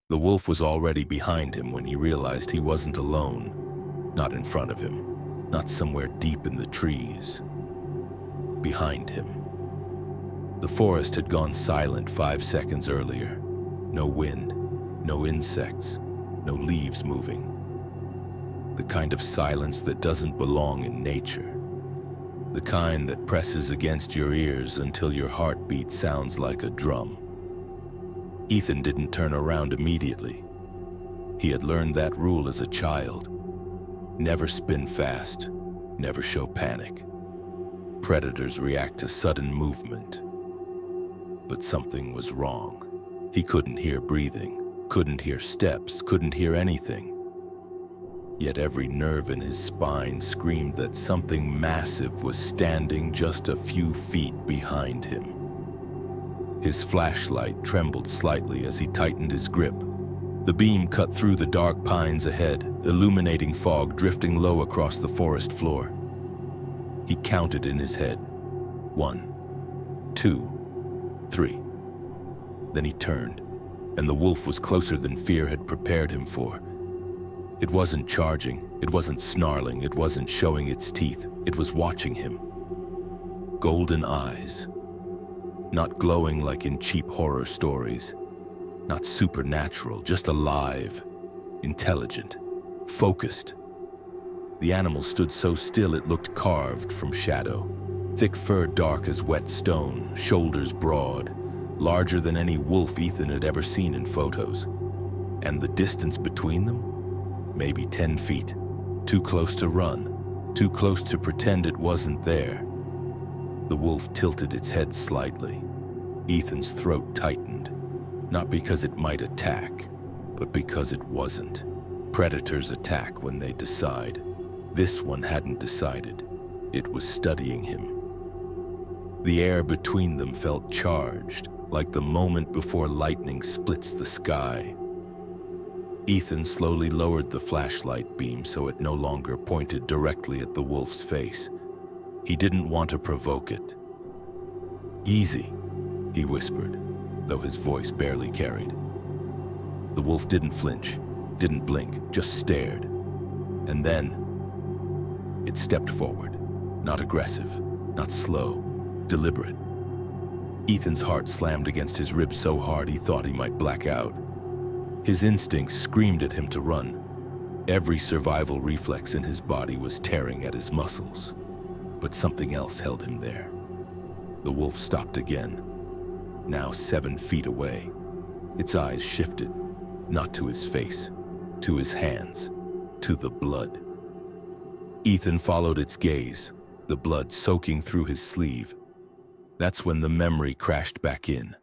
The wolf was already behind him when he realized he wasn't alone. Not in front of him, not somewhere deep in the trees. Behind him. The forest had gone silent 5 seconds earlier. No wind, no insects, no leaves moving. The kind of silence that doesn't belong in nature. The kind that presses against your ears until your heartbeat sounds like a drum. Ethan didn't turn around immediately. He had learned that rule as a child. Never spin fast, never show panic. Predators react to sudden movement. But something was wrong. He couldn't hear breathing, couldn't hear steps, couldn't hear anything. Yet every nerve in his spine screamed that something massive was standing just a few feet behind him. His flashlight trembled slightly as he tightened his grip. The beam cut through the dark pines ahead, illuminating fog drifting low across the forest floor. He counted in his head. 1, 2, 3. Then he turned, and the wolf was closer than fear had prepared him for. It wasn't charging, it wasn't snarling, it wasn't showing its teeth. It was watching him. Golden eyes. Not glowing like in cheap horror stories. Not supernatural, just alive, intelligent, focused. The animal stood so still it looked carved from shadow. Thick fur dark as wet stone, shoulders broad, larger than any wolf Ethan had ever seen in photos. And the distance between them? Maybe 10 feet. Too close to run, too close to pretend it wasn't there. The wolf tilted its head slightly. Ethan's throat tightened, not because it might attack, but because it wasn't. Predators attack when they decide. This one hadn't decided. It was studying him. The air between them felt charged, like the moment before lightning splits the sky. Ethan slowly lowered the flashlight beam so it no longer pointed directly at the wolf's face. He didn't want to provoke it. "Easy," he whispered, though his voice barely carried. The wolf didn't flinch, didn't blink, just stared. And then it stepped forward, not aggressive, not slow, deliberate. Ethan's heart slammed against his ribs so hard he thought he might black out. His instincts screamed at him to run. Every survival reflex in his body was tearing at his muscles. But something else held him there. The wolf stopped again, now 7 feet away. Its eyes shifted, not to his face, to his hands, to the blood. Ethan followed its gaze, the blood soaking through his sleeve. That's when the memory crashed back in.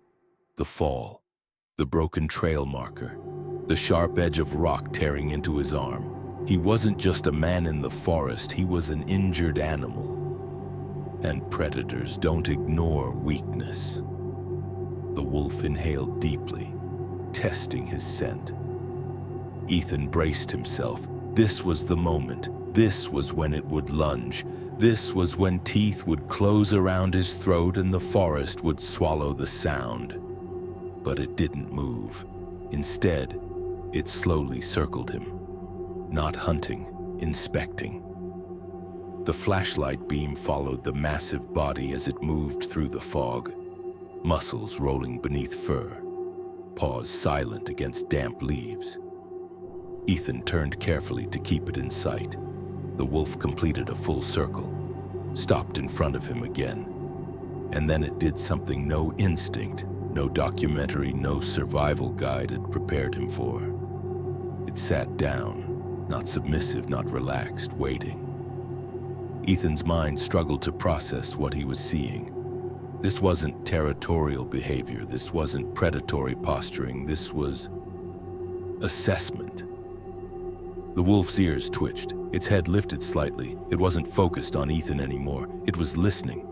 The fall, the broken trail marker, the sharp edge of rock tearing into his arm. He wasn't just a man in the forest, he was an injured animal. And predators don't ignore weakness. The wolf inhaled deeply, testing his scent. Ethan braced himself. This was the moment. This was when it would lunge. This was when teeth would close around his throat and the forest would swallow the sound. But it didn't move. Instead, it slowly circled him. Not hunting, inspecting. The flashlight beam followed the massive body as it moved through the fog. Muscles rolling beneath fur. Paws silent against damp leaves. Ethan turned carefully to keep it in sight. The wolf completed a full circle, stopped in front of him again. And then it did something no instinct, no documentary, no survival guide had prepared him for. It sat down, not submissive, not relaxed, waiting. Ethan's mind struggled to process what he was seeing. This wasn't territorial behavior, this wasn't predatory posturing, this was assessment. The wolf's ears twitched, its head lifted slightly. It wasn't focused on Ethan anymore, it was listening.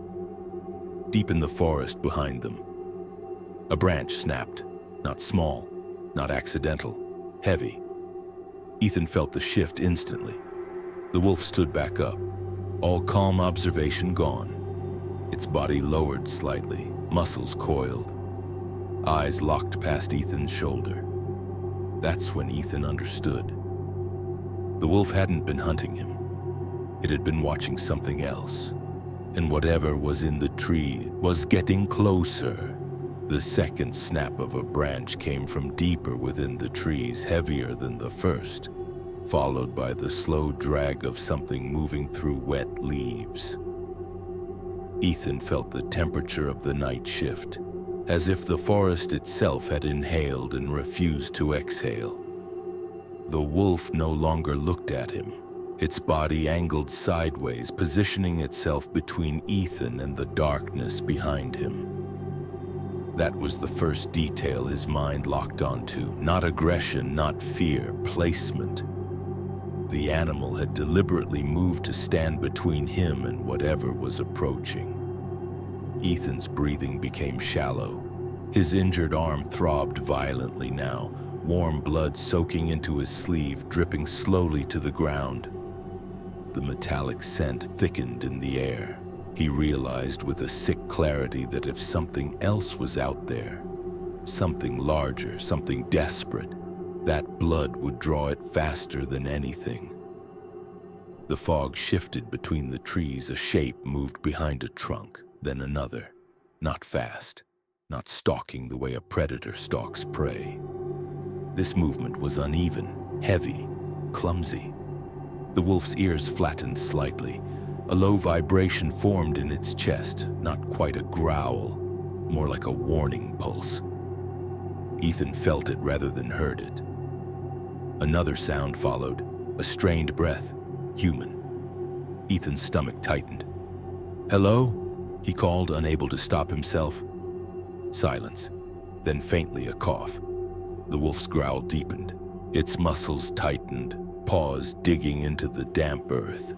Deep in the forest behind them, a branch snapped, not small, not accidental, heavy. Ethan felt the shift instantly. The wolf stood back up, all calm observation gone. Its body lowered slightly, muscles coiled, eyes locked past Ethan's shoulder. That's when Ethan understood. The wolf hadn't been hunting him. It had been watching something else. And whatever was in the tree was getting closer. The second snap of a branch came from deeper within the trees, heavier than the first, followed by the slow drag of something moving through wet leaves. Ethan felt the temperature of the night shift, as if the forest itself had inhaled and refused to exhale. The wolf no longer looked at him, its body angled sideways, positioning itself between Ethan and the darkness behind him. That was the first detail his mind locked onto. Not aggression, not fear, placement. The animal had deliberately moved to stand between him and whatever was approaching. Ethan's breathing became shallow. His injured arm throbbed violently now, warm blood soaking into his sleeve, dripping slowly to the ground. The metallic scent thickened in the air. He realized with a sick clarity that if something else was out there, something larger, something desperate, that blood would draw it faster than anything. The fog shifted between the trees. A shape moved behind a trunk, then another. Not fast, not stalking the way a predator stalks prey. This movement was uneven, heavy, clumsy. The wolf's ears flattened slightly. A low vibration formed in its chest, not quite a growl, more like a warning pulse. Ethan felt it rather than heard it. Another sound followed, a strained breath, human. Ethan's stomach tightened. "Hello?" he called, unable to stop himself. Silence, then faintly a cough. The wolf's growl deepened. Its muscles tightened, paws digging into the damp earth.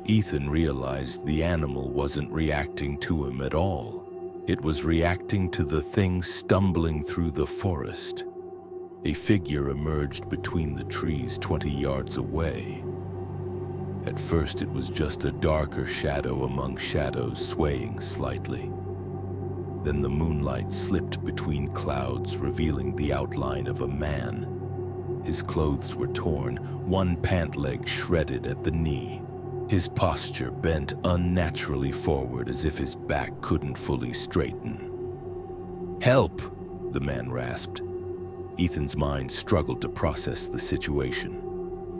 Ethan realized the animal wasn't reacting to him at all. It was reacting to the thing stumbling through the forest. A figure emerged between the trees 20 yards away. At first it was just a darker shadow among shadows, swaying slightly. Then the moonlight slipped between clouds, revealing the outline of a man. His clothes were torn, one pant leg shredded at the knee. His posture bent unnaturally forward as if his back couldn't fully straighten. "Help!" the man rasped. Ethan's mind struggled to process the situation.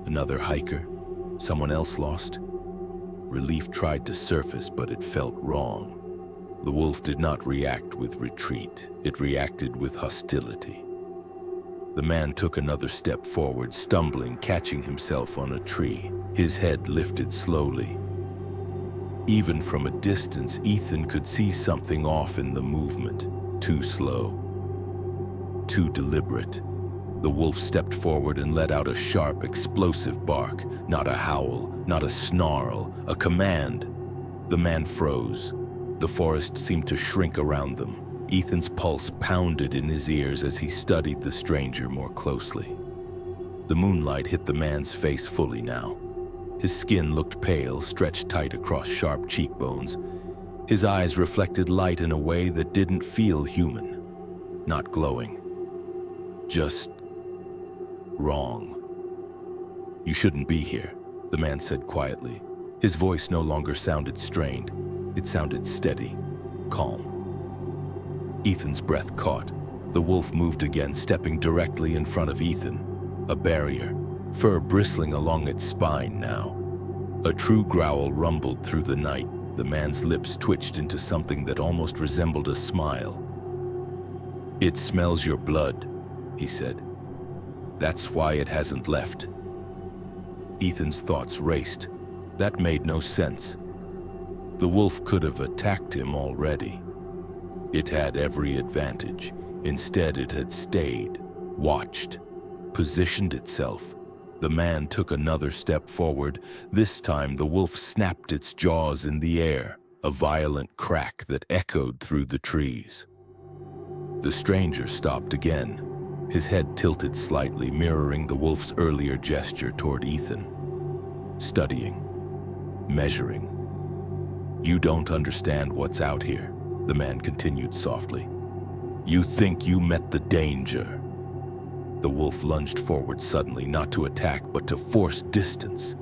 Another hiker? Someone else lost? Relief tried to surface, but it felt wrong. The wolf did not react with retreat. It reacted with hostility. The man took another step forward, stumbling, catching himself on a tree. His head lifted slowly. Even from a distance, Ethan could see something off in the movement. Too slow. Too deliberate. The wolf stepped forward and let out a sharp, explosive bark. Not a howl, not a snarl, a command. The man froze. The forest seemed to shrink around them. Ethan's pulse pounded in his ears as he studied the stranger more closely. The moonlight hit the man's face fully now. His skin looked pale, stretched tight across sharp cheekbones. His eyes reflected light in a way that didn't feel human. Not glowing. Just wrong. "You shouldn't be here," the man said quietly. His voice no longer sounded strained. It sounded steady, calm. Ethan's breath caught. The wolf moved again, stepping directly in front of Ethan. A barrier, fur bristling along its spine now. A true growl rumbled through the night. The man's lips twitched into something that almost resembled a smile. "It smells your blood," he said. "That's why it hasn't left." Ethan's thoughts raced. That made no sense. The wolf could have attacked him already. It had every advantage. Instead, it had stayed, watched, positioned itself. The man took another step forward. This time, the wolf snapped its jaws in the air, a violent crack that echoed through the trees. The stranger stopped again, his head tilted slightly, mirroring the wolf's earlier gesture toward Ethan. Studying, measuring. "You don't understand what's out here," the man continued softly. "You think you met the danger. The wolf lunged forward suddenly, not to attack, but to force distance.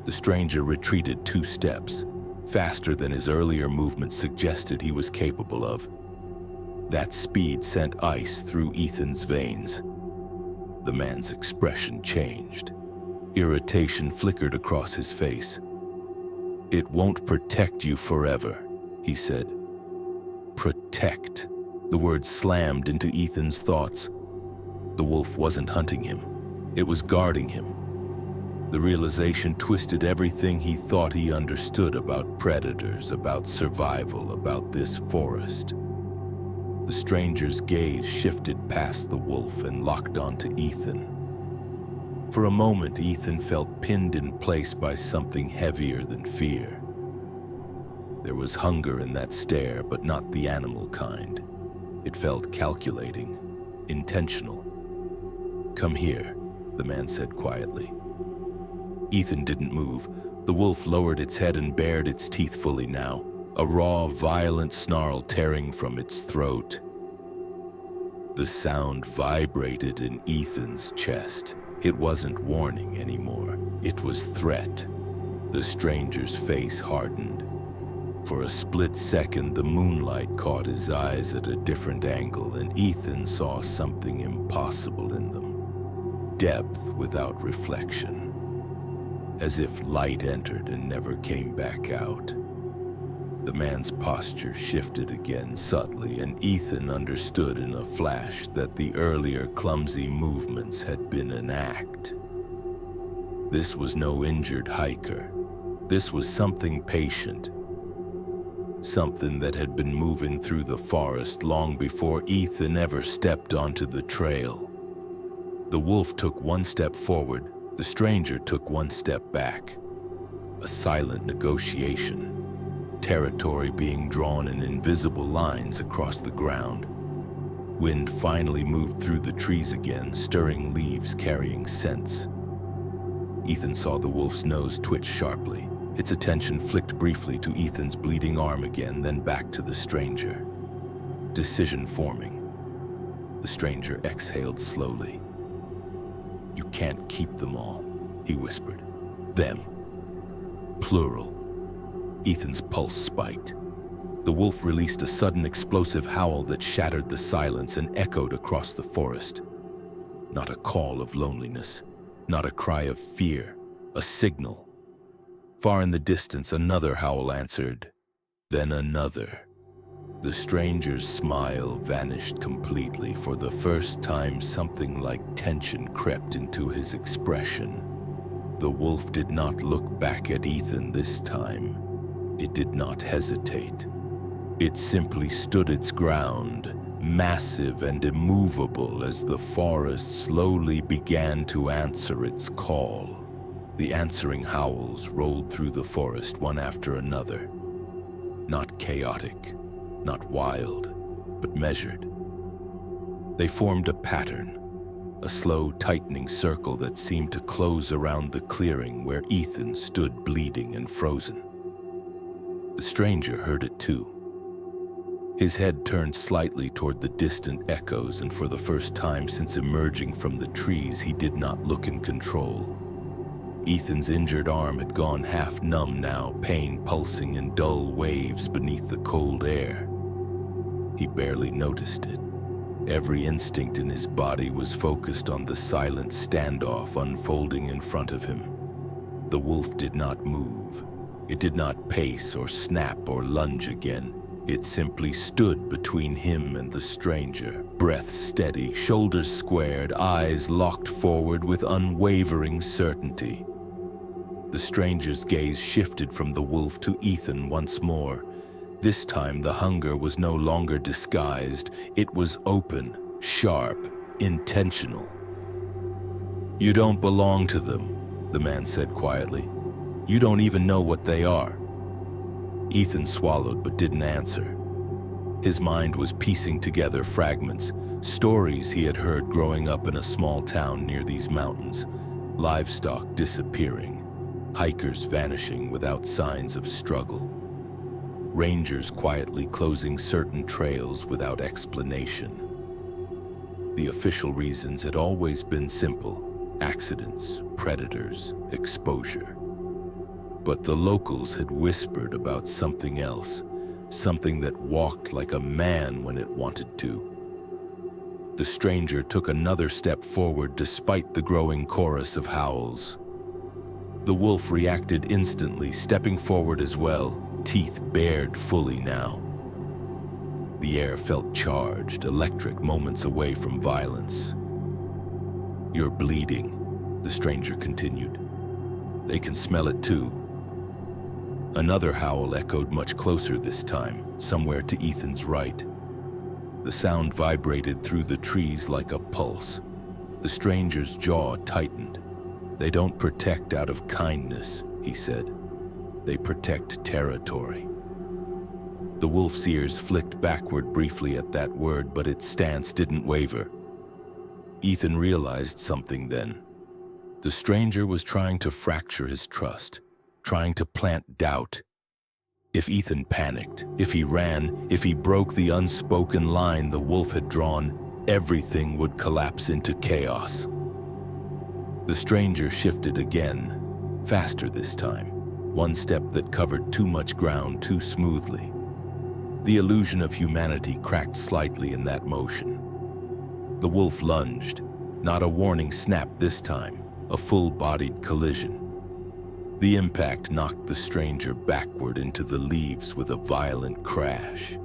The stranger retreated 2 steps, faster than his earlier movements suggested he was capable of. That speed sent ice through Ethan's veins. The man's expression changed. Irritation flickered across his face. "It won't protect you forever," he said. Protect. The word slammed into Ethan's thoughts. The wolf wasn't hunting him. It was guarding him. The realization twisted everything he thought he understood about predators, about survival, about this forest. The stranger's gaze shifted past the wolf and locked onto Ethan. For a moment, Ethan felt pinned in place by something heavier than fear. There was hunger in that stare, but not the animal kind. It felt calculating, intentional. "Come here," the man said quietly. Ethan didn't move. The wolf lowered its head and bared its teeth fully now, a raw, violent snarl tearing from its throat. The sound vibrated in Ethan's chest. It wasn't warning anymore. It was threat. The stranger's face hardened. For a split second, the moonlight caught his eyes at a different angle, and Ethan saw something impossible in them. Depth without reflection. As if light entered and never came back out. The man's posture shifted again subtly, and Ethan understood in a flash that the earlier clumsy movements had been an act. This was no injured hiker. This was something patient. Something that had been moving through the forest long before Ethan ever stepped onto the trail. The wolf took 1 step forward. The stranger took 1 step back. A silent negotiation. Territory being drawn in invisible lines across the ground. Wind finally moved through the trees again, stirring leaves carrying scents. Ethan saw the wolf's nose twitch sharply. Its attention flicked briefly to Ethan's bleeding arm again, then back to the stranger. Decision forming. The stranger exhaled slowly. "You can't keep them all," he whispered. "Them. Plural." Ethan's pulse spiked. The wolf released a sudden explosive howl that shattered the silence and echoed across the forest. Not a call of loneliness, not a cry of fear, a signal. Far in the distance, another howl answered, then another. The stranger's smile vanished completely. For the first time, something like tension crept into his expression. The wolf did not look back at Ethan this time. It did not hesitate. It simply stood its ground, massive and immovable, as the forest slowly began to answer its call. The answering howls rolled through the forest one after another. Not chaotic, not wild, but measured. They formed a pattern, a slow tightening circle that seemed to close around the clearing where Ethan stood bleeding and frozen. The stranger heard it too. His head turned slightly toward the distant echoes, and for the first time since emerging from the trees, he did not look in control. Ethan's injured arm had gone half numb now, pain pulsing in dull waves beneath the cold air. He barely noticed it. Every instinct in his body was focused on the silent standoff unfolding in front of him. The wolf did not move. It did not pace or snap or lunge again. It simply stood between him and the stranger, breath steady, shoulders squared, eyes locked forward with unwavering certainty. The stranger's gaze shifted from the wolf to Ethan once more. This time the hunger was no longer disguised. It was open, sharp, intentional. "You don't belong to them," the man said quietly. "You don't even know what they are." Ethan swallowed but didn't answer. His mind was piecing together fragments, stories he had heard growing up in a small town near these mountains, livestock disappearing, hikers vanishing without signs of struggle, rangers quietly closing certain trails without explanation. The official reasons had always been simple: accidents, predators, exposure. But the locals had whispered about something else, something that walked like a man when it wanted to. The stranger took another step forward despite the growing chorus of howls. The wolf reacted instantly, stepping forward as well, teeth bared fully now. The air felt charged, electric, moments away from violence. "You're bleeding," the stranger continued. "They can smell it too." Another howl echoed much closer this time, somewhere to Ethan's right. The sound vibrated through the trees like a pulse. The stranger's jaw tightened. "They don't protect out of kindness," he said. "They protect territory." The wolf's ears flicked backward briefly at that word, but its stance didn't waver. Ethan realized something then. The stranger was trying to fracture his trust, trying to plant doubt. If Ethan panicked, if he ran, if he broke the unspoken line the wolf had drawn, everything would collapse into chaos. The stranger shifted again, faster this time, one step that covered too much ground too smoothly. The illusion of humanity cracked slightly in that motion. The wolf lunged, not a warning snap this time, a full-bodied collision. The impact knocked the stranger backward into the leaves with a violent crash.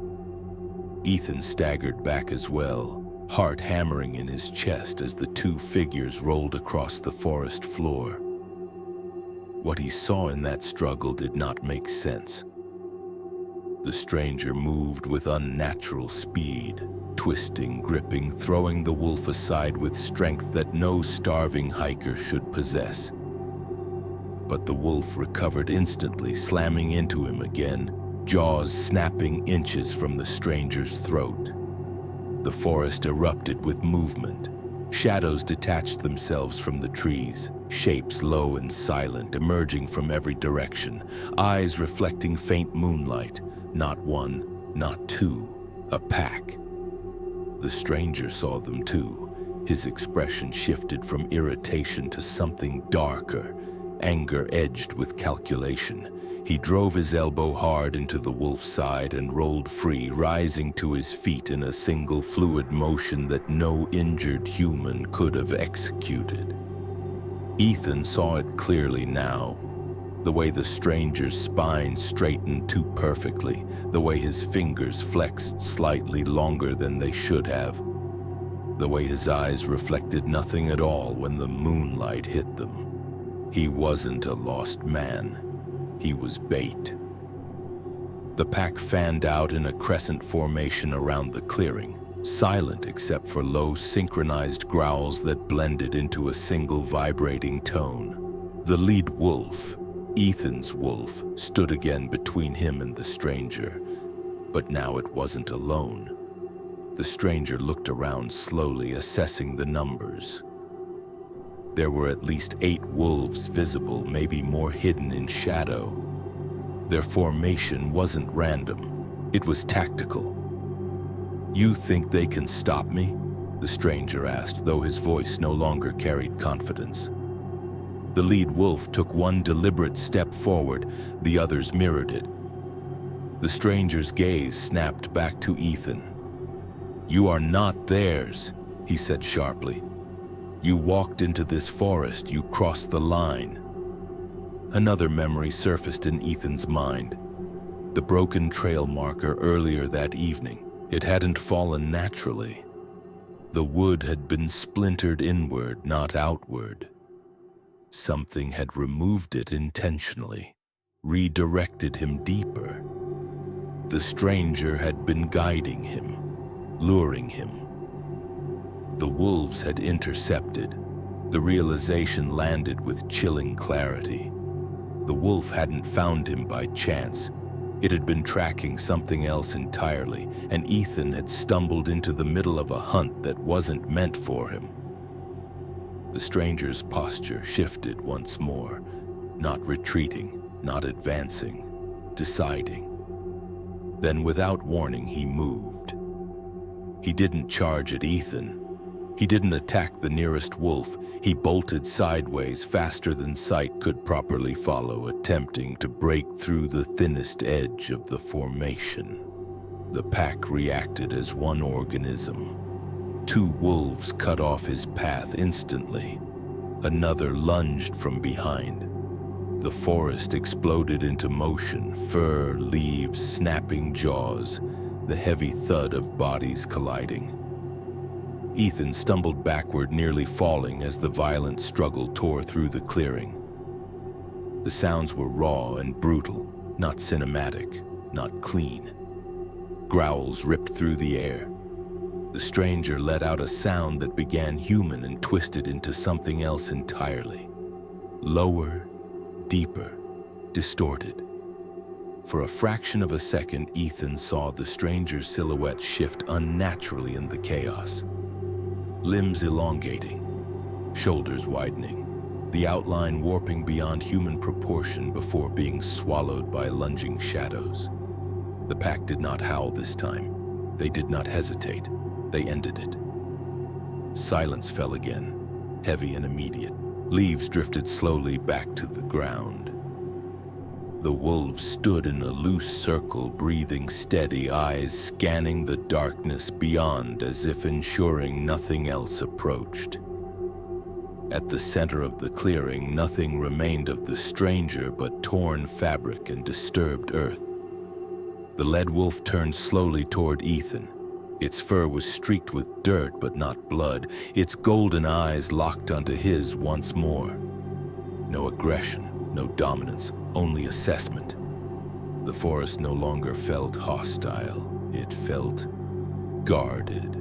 Ethan staggered back as well, heart hammering in his chest as the two figures rolled across the forest floor. What he saw in that struggle did not make sense. The stranger moved with unnatural speed, twisting, gripping, throwing the wolf aside with strength that no starving hiker should possess. But the wolf recovered instantly, slamming into him again, jaws snapping inches from the stranger's throat. The forest erupted with movement. Shadows detached themselves from the trees, shapes low and silent, emerging from every direction, eyes reflecting faint moonlight. Not one, not two, a pack. The stranger saw them too. His expression shifted from irritation to something darker, anger edged with calculation. He drove his elbow hard into the wolf's side and rolled free, rising to his feet in a single fluid motion that no injured human could have executed. Ethan saw it clearly now. The way the stranger's spine straightened too perfectly, the way his fingers flexed slightly longer than they should have, the way his eyes reflected nothing at all when the moonlight hit them. He wasn't a lost man. He was bait. The pack fanned out in a crescent formation around the clearing, silent except for low, synchronized growls that blended into a single vibrating tone. The lead wolf, Ethan's wolf, stood again between him and the stranger, but now it wasn't alone. The stranger looked around slowly, assessing the numbers. There were at least 8 wolves visible, maybe more hidden in shadow. Their formation wasn't random, it was tactical. "You think they can stop me?" the stranger asked, though his voice no longer carried confidence. The lead wolf took one deliberate step forward, the others mirrored it. The stranger's gaze snapped back to Ethan. "You are not theirs," he said sharply. "You walked into this forest, you crossed the line." Another memory surfaced in Ethan's mind. The broken trail marker earlier that evening. It hadn't fallen naturally. The wood had been splintered inward, not outward. Something had removed it intentionally, redirected him deeper. The stranger had been guiding him, luring him. The wolves had intercepted. The realization landed with chilling clarity. The wolf hadn't found him by chance. It had been tracking something else entirely, and Ethan had stumbled into the middle of a hunt that wasn't meant for him. The stranger's posture shifted once more, not retreating, not advancing, deciding. Then without warning, he moved. He didn't charge at Ethan. He didn't attack the nearest wolf. He bolted sideways faster than sight could properly follow, attempting to break through the thinnest edge of the formation. The pack reacted as one organism. Two wolves cut off his path instantly. Another lunged from behind. The forest exploded into motion, fur, leaves, snapping jaws, the heavy thud of bodies colliding. Ethan stumbled backward, nearly falling as the violent struggle tore through the clearing. The sounds were raw and brutal, not cinematic, not clean. Growls ripped through the air. The stranger let out a sound that began human and twisted into something else entirely. Lower, deeper, distorted. For a fraction of a second, Ethan saw the stranger's silhouette shift unnaturally in the chaos. Limbs elongating, shoulders widening, the outline warping beyond human proportion before being swallowed by lunging shadows. The pack did not howl this time. They did not hesitate. They ended it. Silence fell again, heavy and immediate. Leaves drifted slowly back to the ground. The wolves stood in a loose circle, breathing steady, eyes scanning the darkness beyond as if ensuring nothing else approached. At the center of the clearing, nothing remained of the stranger but torn fabric and disturbed earth. The lead wolf turned slowly toward Ethan. Its fur was streaked with dirt but not blood, its golden eyes locked onto his once more. No aggression, no dominance, only assessment. The forest no longer felt hostile. It felt guarded.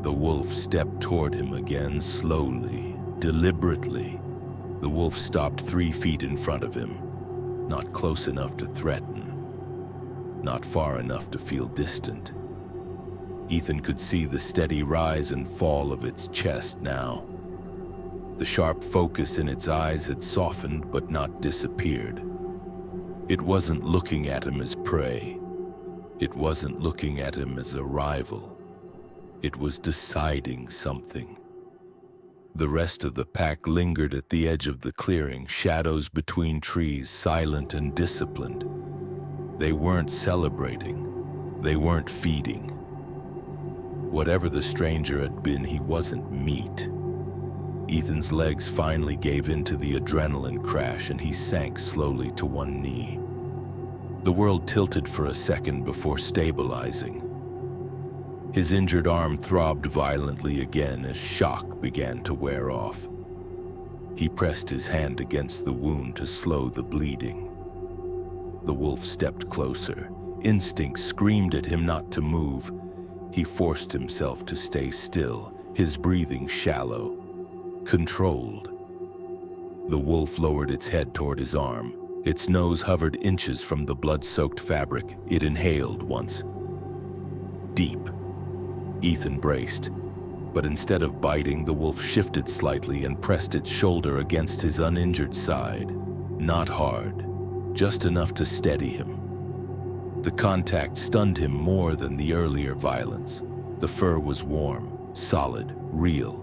The wolf stepped toward him again, slowly, deliberately. The wolf stopped 3 feet in front of him, not close enough to threaten, not far enough to feel distant. Ethan could see the steady rise and fall of its chest now. The sharp focus in its eyes had softened but not disappeared. It wasn't looking at him as prey. It wasn't looking at him as a rival. It was deciding something. The rest of the pack lingered at the edge of the clearing, shadows between trees, silent and disciplined. They weren't celebrating. They weren't feeding. Whatever the stranger had been, he wasn't meat. Ethan's legs finally gave in to the adrenaline crash and he sank slowly to one knee. The world tilted for a second before stabilizing. His injured arm throbbed violently again as shock began to wear off. He pressed his hand against the wound to slow the bleeding. The wolf stepped closer. Instinct screamed at him not to move. He forced himself to stay still, his breathing shallow, controlled. The wolf lowered its head toward his arm. Its nose hovered inches from the blood-soaked fabric. It inhaled once. Deep. Ethan braced, but instead of biting, the wolf shifted slightly and pressed its shoulder against his uninjured side. Not hard, just enough to steady him. The contact stunned him more than the earlier violence. The fur was warm, solid, real.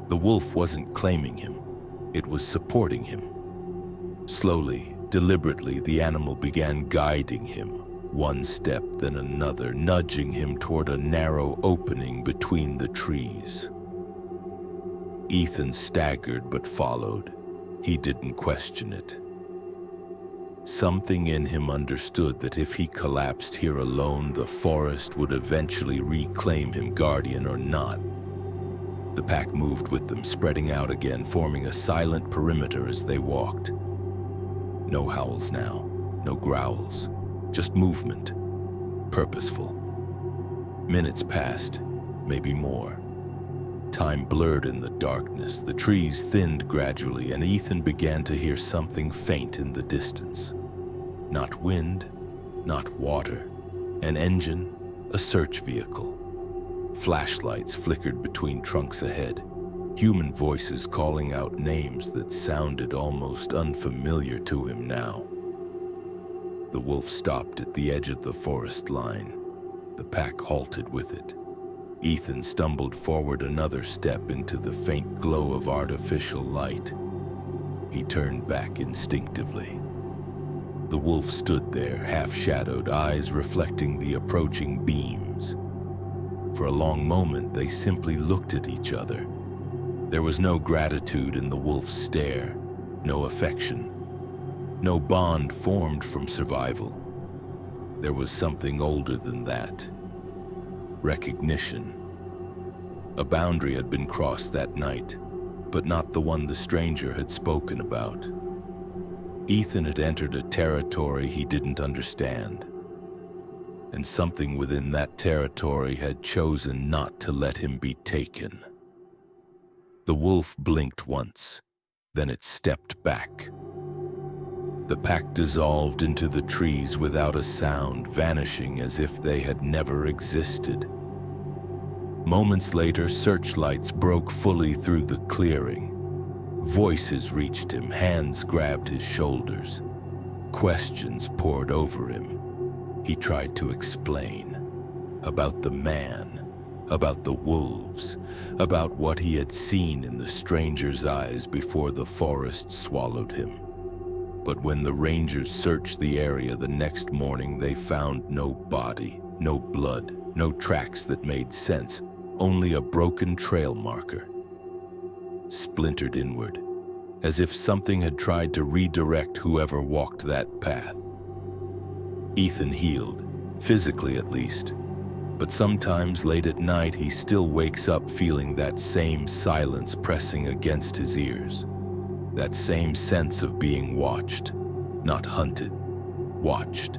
The wolf wasn't claiming him. It was supporting him. Slowly, deliberately, the animal began guiding him, one step then another, nudging him toward a narrow opening between the trees. Ethan staggered but followed. He didn't question it. Something in him understood that if he collapsed here alone, the forest would eventually reclaim him, guardian or not. The pack moved with them, spreading out again, forming a silent perimeter as they walked. No howls now, no growls, just movement, purposeful. Minutes passed, maybe more. Time blurred in the darkness, the trees thinned gradually, and Ethan began to hear something faint in the distance. Not wind, not water, an engine, a search vehicle. Flashlights flickered between trunks ahead, human voices calling out names that sounded almost unfamiliar to him now. The wolf stopped at the edge of the forest line. The pack halted with it. Ethan stumbled forward another step into the faint glow of artificial light. He turned back instinctively. The wolf stood there, half-shadowed, eyes reflecting the approaching beams. For a long moment, they simply looked at each other. There was no gratitude in the wolf's stare, no affection, no bond formed from survival. There was something older than that. Recognition. A boundary had been crossed that night, but not the one the stranger had spoken about. Ethan had entered a territory he didn't understand, and something within that territory had chosen not to let him be taken. The wolf blinked once, then it stepped back. The pack dissolved into the trees without a sound, vanishing as if they had never existed. Moments later, searchlights broke fully through the clearing. Voices reached him, hands grabbed his shoulders. Questions poured over him. He tried to explain about the man, about the wolves, about what he had seen in the stranger's eyes before the forest swallowed him. But when the rangers searched the area the next morning, they found no body, no blood, no tracks that made sense, only a broken trail marker, splintered inward, as if something had tried to redirect whoever walked that path. Ethan healed, physically at least, but sometimes late at night he still wakes up feeling that same silence pressing against his ears, that same sense of being watched, not hunted, watched.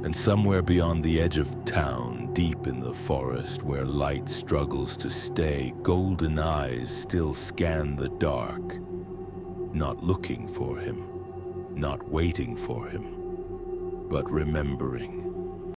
And somewhere beyond the edge of town, deep in the forest where light struggles to stay, golden eyes still scan the dark, not looking for him, not waiting for him, but remembering.